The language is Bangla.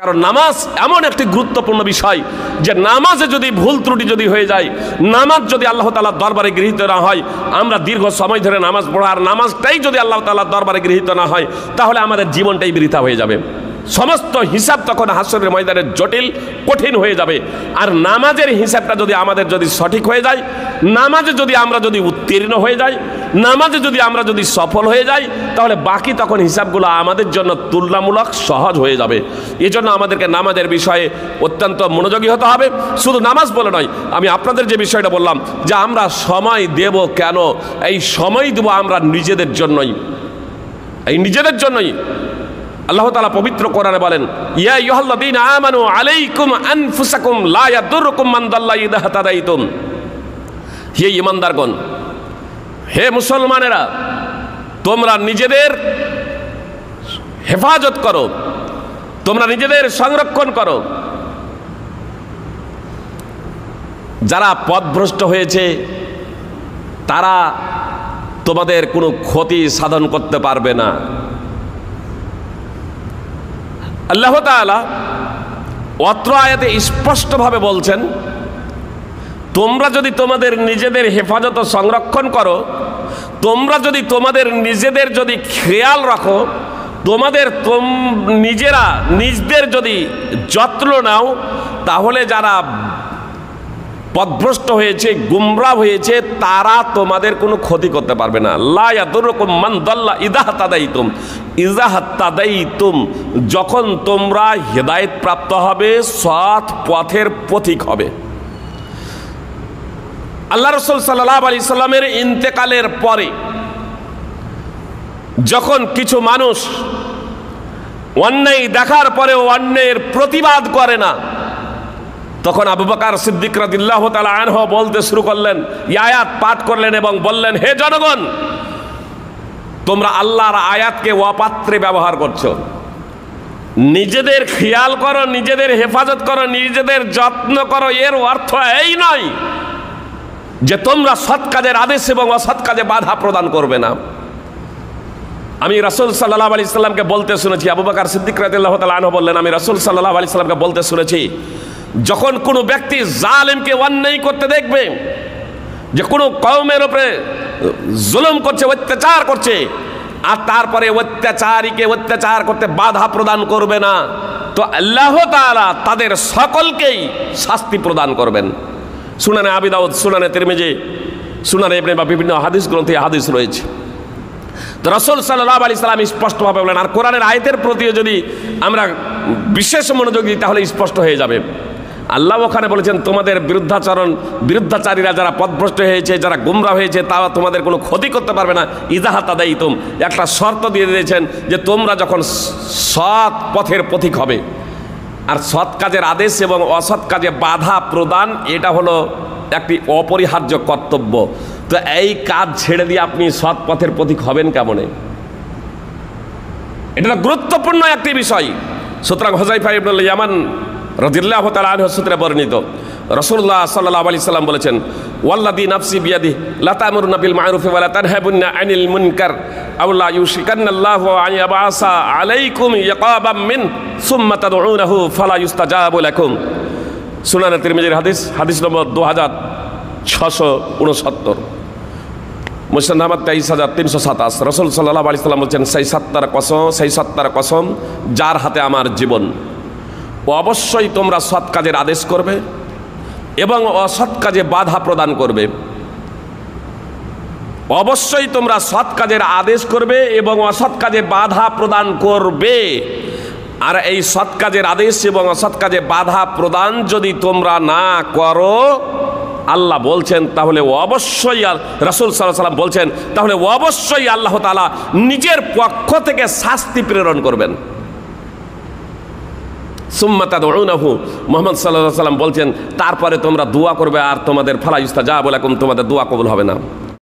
কারণ নামাজ এমন একটি গুরুত্বপূর্ণ বিষয় যে নামাজে যদি ভুল ত্রুটি যদি হয়ে যায়, নামাজ যদি আল্লাহ তাআলার দরবারে গৃহীত না হয়, আমরা দীর্ঘ সময় ধরে নামাজ পড়া আর নামাজটাই যদি আল্লাহ তাআলার দরবারে গৃহীত না হয়, তাহলে আমাদের জীবনটাই বৃথা হয়ে যাবে। সমস্ত হিসাব তখন হাসরের ময়দানে জটিল কঠিন হয়ে যাবে। আর নামাজের হিসাবটা যদি আমাদের যদি সঠিক হয়ে যায়, নামাজে যদি আমরা যদি উত্তীর্ণ হয়ে যাই, নামাজে যদি আমরা যদি সফল হয়ে যাই, তাহলে বাকি তখন হিসাবগুলো আমাদের জন্য তুলনামূলক সহজ হয়ে যাবে। এই জন্য আমাদেরকে নামাজের বিষয়ে অত্যন্ত মনোযোগী হতে হবে। শুধু নামাজ বলে নয়, আমি আপনাদের যে বিষয়টা বললাম যে আমরা সময় দেব কেন, এই সময় দেব আমরা নিজেদের জন্যই, এই নিজেদের জন্যই। আল্লাহ তাআলা পবিত্র কোরআনে বলেন, ইয়া আইয়ুহাল্লাযীনা আমানু আলাইকুম আনফুসাকুম লা ইয়াদুররুকুম মান দাল্লা ইযা হাদাইতুম। হে ঈমানদারগণ, হে মুসলমানেরা, তোমরা নিজেদের হেফাজত করো, তোমরা নিজেদের সংরক্ষণ করো। যারা পথভ্রষ্ট হয়েছে তারা তোমাদের কোনো ক্ষতি সাধন করতে পারবে না। আল্লাহ তাআলা অত্র আয়াতে স্পষ্টভাবে বলছেন, তোমরা যদি তোমাদের নিজেদের হেফাজত সংরক্ষণ করো, তোমরা যদি তোমাদের নিজেদের যদি খেয়াল রাখো, তোমাদের নিজেরা নিজদের যদি যত্ন নাও, তাহলে যারা পথভ্রষ্ট হয়েছে, গুমরাহ হয়েছে, তারা তোমাদের কোনো ক্ষতি করতে পারবে না। লা ইয়াদুররুকুম মান দাল্লা ইযা হাদাইতুম। ইযা হাদাইতুম, যখন তোমরা হেদায়েত প্রাপ্ত হবে, সৎ পথের পথিক হবে। আল্লাহ রাসূল সাল্লাল্লাহু আলাইহি সাল্লামের ইন্তেকালের পরে যখন কিছু মানুষ অন্যায় দেখার পরেও অন্যায়ের প্রতিবাদ করে না, তখন আবু বকর সিদ্দিক রাদিয়াল্লাহু তাআলা আনহু বলতে শুরু করলেন, এই আয়াত পাঠ করলেন এবং বললেন, হে জনগণ, তোমরা আল্লাহর আয়াতকে অপাত্রে ব্যবহার করছো। নিজেদের খেয়াল করো, নিজেদের হেফাজত করো, নিজেদের যত্ন করো, এর অর্থ এই নয় যে তোমরা সৎ কাজের আদেশ এবং অসৎ কাজে বাধা প্রদান করবে না। আমি রাসূল সাল্লাল্লাহু আলাইহি সাল্লামকে বলতে শুনেছি, আবু বকর সিদ্দিক রাদিয়াল্লাহু তাআলা আনহু বললেন, আমি রাসূল সাল্লাল্লাহু আলাইহি সাল্লামকে বলতে শুনেছি, যখন কোনো ব্যক্তি জালেমকে অন্যায় করতে দেখবে, যে কোনো কওমের উপরে জুলুম করছে, অত্যাচার করছে, আর তারপরে অত্যাচারীকে অত্যাচার করতে বাধা প্রদান করবে না, তো আল্লাহ তাআলা তাদের সকলকেই শাস্তি প্রদান করবেন। সুনানে আবি দাউদ, সুনানে তিরমিজি, সুনানে ইবনে বা বিভিন্ন হাদিস গ্রন্থে হাদিস রয়েছে। তো রাসূল সাল্লাল্লাহু আলাইহি সাল্লাম স্পষ্টভাবে বলেন, আর কোরআনের আয়াতের প্রতিও যদি আমরা বিশেষ মনোযোগ দিই তাহলে স্পষ্ট হয়ে যাবে। আল্লাহ ওখানে বলেছেন, তোমাদের বিরুদ্ধাচারীরা যারা পথভ্রষ্ট হয়েছে, যারা গুমরাহ হয়েছে, তারা তোমাদের কোনো ক্ষতি করতে পারবে না। ইযা হাদাইতুম, একটা শর্ত দিয়ে দিয়েছেন যে তোমরা যখন সৎ পথের পথিক হবে, আর সৎ কাজের আদেশ এবং অসৎ কাজে বাধা প্রদান, এটা হলো একটি অপরিহার্য কর্তব্য। তো এই কাজ ছেড়ে দিয়ে আপনি সৎ পথের পথিক হবেন কেমনে? এটা গুরুত্বপূর্ণ একটি বিষয়। সুতরাং হুযায়ফা ইবনুল ইয়ামান রাদিয়াল্লাহু তাআলা আনহু সূত্রে বর্ণিত, রাসূলুল্লাহ সাল্লাল্লাহু আলাইহি সাল্লাম বলেছেন, ওয়াল্লাযী নাফসি বিয়াদিহি লা তা'মুরুনা বিল মা'রুফি ওয়া লা তানহাবুনা আনিল মুনকার আও লা ইউশিকান্নাল্লাহু আন ইয়াবআসা আলাইকুম ইকাবাম মিন সুম্মা তাদউনাহু ফালা ইউস্তাজাবু লাকুম। সুনানে তিরমিজির হাদিস, হাদিস নম্বর 2669, মুসনাদ আহমদ 23327। রাসূল সাল্লাল্লাহু আলাইহি সাল্লাম বলেছেন, সেই সত্তার কসম যার হাতে আমার জীবন, অবশ্যই তোমরা সৎ কাজের আদেশ করবে এবং অসৎ কাজে বাধা প্রদান করবে। অবশ্যই তোমরা সৎ কাজের আদেশ করবে এবং অসৎ কাজে বাধা প্রদান করবে। আর এই সৎ কাজের আদেশ এবং অসৎ কাজে বাধা প্রদান যদি তোমরা না করো, আল্লাহ বলছেন, তাহলে অবশ্যই, রাসূল সাল্লাল্লাহু আলাইহি সাল্লাম বলছেন, তাহলে অবশ্যই আল্লাহ তাআলা নিজের পক্ষ থেকে শাস্তি প্রেরণ করবেন। সুম্মা তাদউনাহু, মুহাম্মদ সাল্লাল্লাহু আলাইহি সাল্লাম বলছেন, তারপরে তোমরা দোয়া করবে, আর তোমাদের ফালা ইউস্তাজাবু লাকুম, তোমাদের দোয়া কবুল হবে না।